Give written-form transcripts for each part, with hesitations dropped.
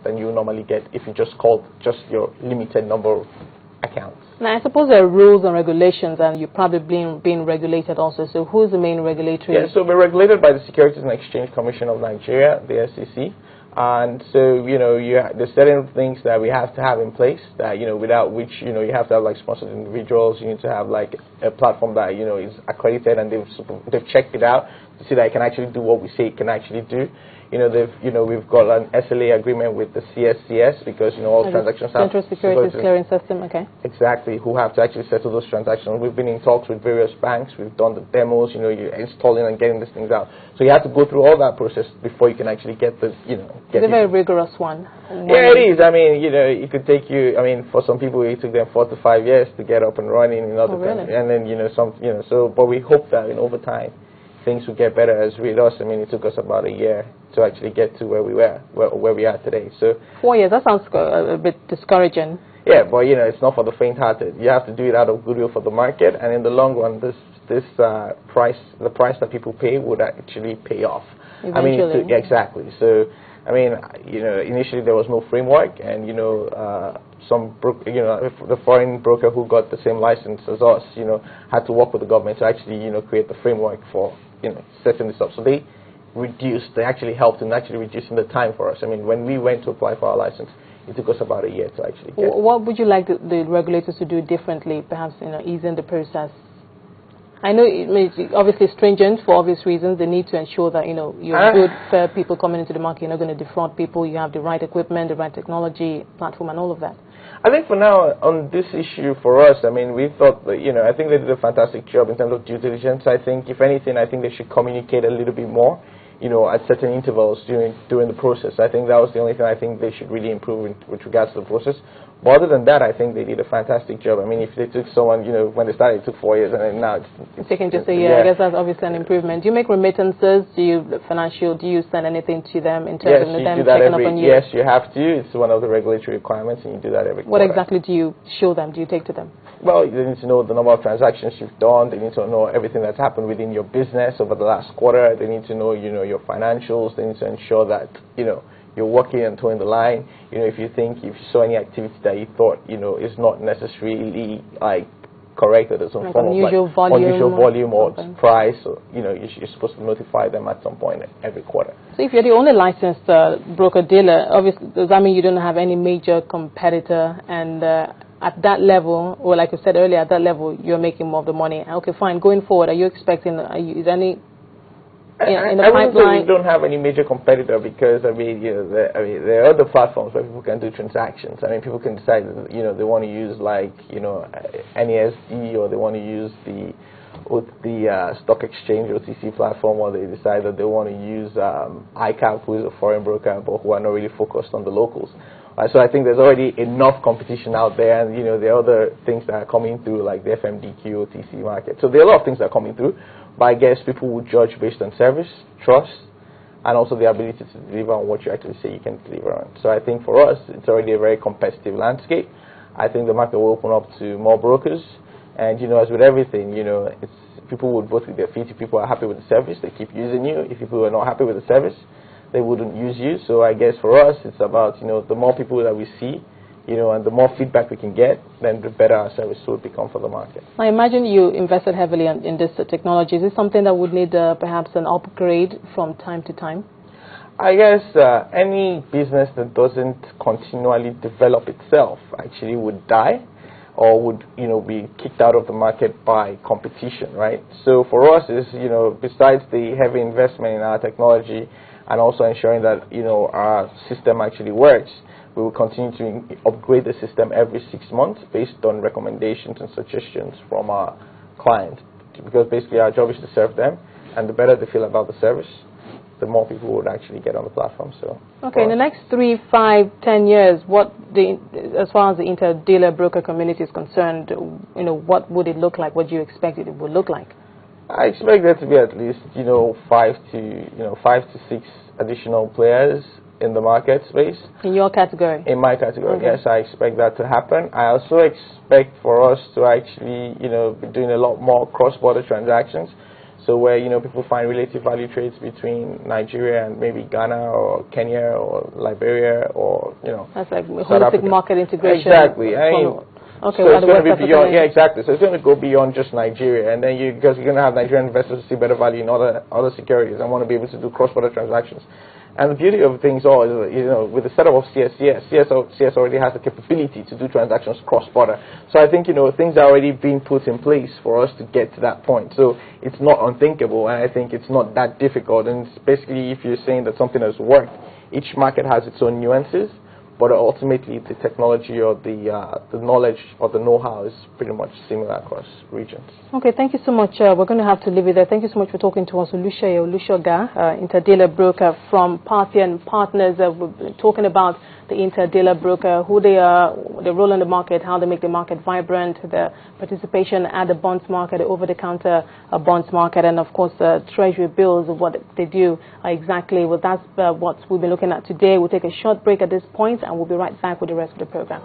than you normally get if you just called just your limited number of accounts. Now, I suppose there are rules and regulations, and you're probably being regulated also. So who's the main regulatory? Yeah, so we're regulated by the Securities and Exchange Commission of Nigeria, the SEC. And so, there's certain things that we have to have in place that, without which, you have to have like sponsored individuals. You need to have like a platform that, is accredited and they've checked it out to see that it can actually do what we say it can actually do. We've got an SLA agreement with the CSCS because, all transactions have... Central Securities Clearing System, okay. Exactly, who have to actually settle those transactions. We've been in talks with various banks. We've done the demos, you're installing and getting these things out. So you have to go through all that process before you can actually get the, It's a very rigorous one. Yeah, it is. I mean, it could take you, for some people it took them 4 to 5 years to get up and running in other really? And then, but we hope that over time things will get better as with us. It took us about a year to actually get to where we were, where we are today. So 4 years, that sounds a bit discouraging. Yeah, but it's not for the faint-hearted. You have to do it out of goodwill for the market, and in the long run, the price that people pay would actually pay off. Eventually. Exactly. So, initially there was no framework, and the foreign broker who got the same license as us, had to work with the government to actually, create the framework for, setting this up. So they actually helped in actually reducing the time for us. When we went to apply for our license, it took us about a year to actually get it. What would you like the regulators to do differently, perhaps, easing the process? I know it's obviously stringent for obvious reasons. They need to ensure that, you're good, fair people coming into the market. You're not going to defraud people. You have the right equipment, the right technology, platform, and all of that. I think for now, on this issue for us, we thought that, I think they did a fantastic job in terms of due diligence. I think, if anything, I think they should communicate a little bit more, at certain intervals during the process. I think that was the only thing I think they should really improve with regards to the process. But other than that, I think they did a fantastic job. If they took someone, when they started, it took 4 years, and then now it's taking just a year. Yeah. I guess that's obviously an improvement. Do you make remittances? Do you send anything to them in terms of them checking up on you? Yes, you have to. It's one of the regulatory requirements, and you do that every quarter. What exactly do you show them? Do you take to them? Well, they need to know the number of transactions you've done. They need to know everything that's happened within your business over the last quarter. They need to know, your financials. They need to ensure that, you're working and towing the line. If you saw any activity that you thought, is not necessarily correct, or there's some form of unusual volume or price, or you're supposed to notify them at some point every quarter. So if you're the only licensed broker dealer, obviously does that mean you don't have any major competitor? And at that level, or like I said earlier, at that level you're making more of the money. Okay, fine. Going forward, are you expecting? Is any in the I wouldn't say pipeline? we don't have any major competitor because there are other platforms where people can do transactions. People can decide that, they want to use NESD, or they want to use the stock exchange OTC platform, or they decide that they want to use ICAP, who is a foreign broker, but who are not really focused on the locals. So I think there's already enough competition out there, and there are other things that are coming through, like the FMDQ OTC market. So there are a lot of things that are coming through. But I guess people will judge based on service, trust, and also the ability to deliver on what you actually say you can deliver on. So I think for us, it's already a very competitive landscape. I think the market will open up to more brokers. And, as with everything, people would vote with their feet. If people are happy with the service, they keep using you. If people are not happy with the service, they wouldn't use you. So I guess for us, it's about, the more people that we see, and the more feedback we can get, then the better our service will become for the market. I imagine you invested heavily in this technology. Is this something that would need perhaps an upgrade from time to time? I guess any business that doesn't continually develop itself actually would die, or would be kicked out of the market by competition, right? So for us, is besides the heavy investment in our technology and also ensuring that our system actually works, we will continue to upgrade the system every 6 months based on recommendations and suggestions from our clients. Because basically our job is to serve them, and the better they feel about the service, the more people would actually get on the platform. So, okay, in the next 3, 5, 10 years, as far as the inter-dealer broker community is concerned, what would it look like? What do you expect it would look like? I expect there to be at least 5 to 6 additional players in the market space. In your category? In my category, okay. Yes, I expect that to happen. I also expect for us to actually, be doing a lot more cross-border transactions. So where, people find relative value trades between Nigeria and maybe Ghana or Kenya or Liberia or, That's like South holistic Africa. market integration. Exactly. Okay, so it's going to be beyond, exactly. So it's going to go beyond just Nigeria, and then because you're going to have Nigerian investors see better value in other securities and want to be able to do cross-border transactions. And the beauty of things all is, with the setup of CS already has the capability to do transactions cross-border. So I think, things are already being put in place for us to get to that point. So it's not unthinkable, and I think it's not that difficult. And it's basically, if you're saying that something has worked, each market has its own nuances, but ultimately the technology or the knowledge or the know-how is pretty much similar across regions. Okay, thank you so much. We're going to have to leave it there. Thank you so much for talking to us, Olusoga, interdealer broker from Party and Partners. We've been talking about the interdealer broker, who they are, their role in the market, how they make the market vibrant, their participation at the bonds market, the over-the-counter bonds market, and of course treasury bills, what they do exactly. Well, that's what we've been looking at today. We'll take a short break at this point, and we'll be right back with the rest of the program.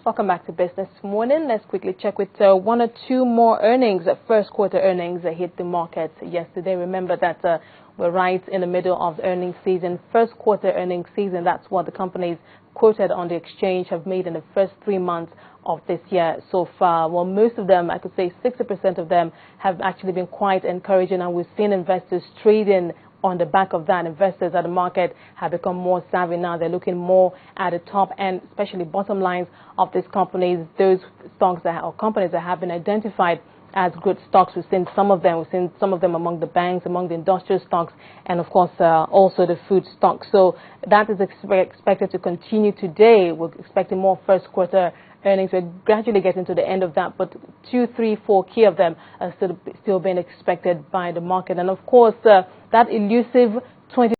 Welcome back to Business Morning. Let's quickly check with one or two more earnings. First quarter earnings hit the market yesterday. Remember that we're right in the middle of the earnings season. First quarter earnings season, that's what the companies quoted on the exchange have made in the first 3 months of this year so far. Well, most of them, I could say 60% of them, have actually been quite encouraging, and we've seen investors trading on the back of that. Investors at the market have become more savvy now. They're looking more at the top end, especially bottom lines of these companies, those stocks that, or companies that have been identified as good stocks. We've seen some of them. We've seen some of them among the banks, among the industrial stocks, and of course also the food stocks. So that is expected to continue today. We're expecting more first quarter earnings. We're gradually getting to the end of that, but 2, 3, 4 key of them are still being expected by the market. And of course, that elusive 20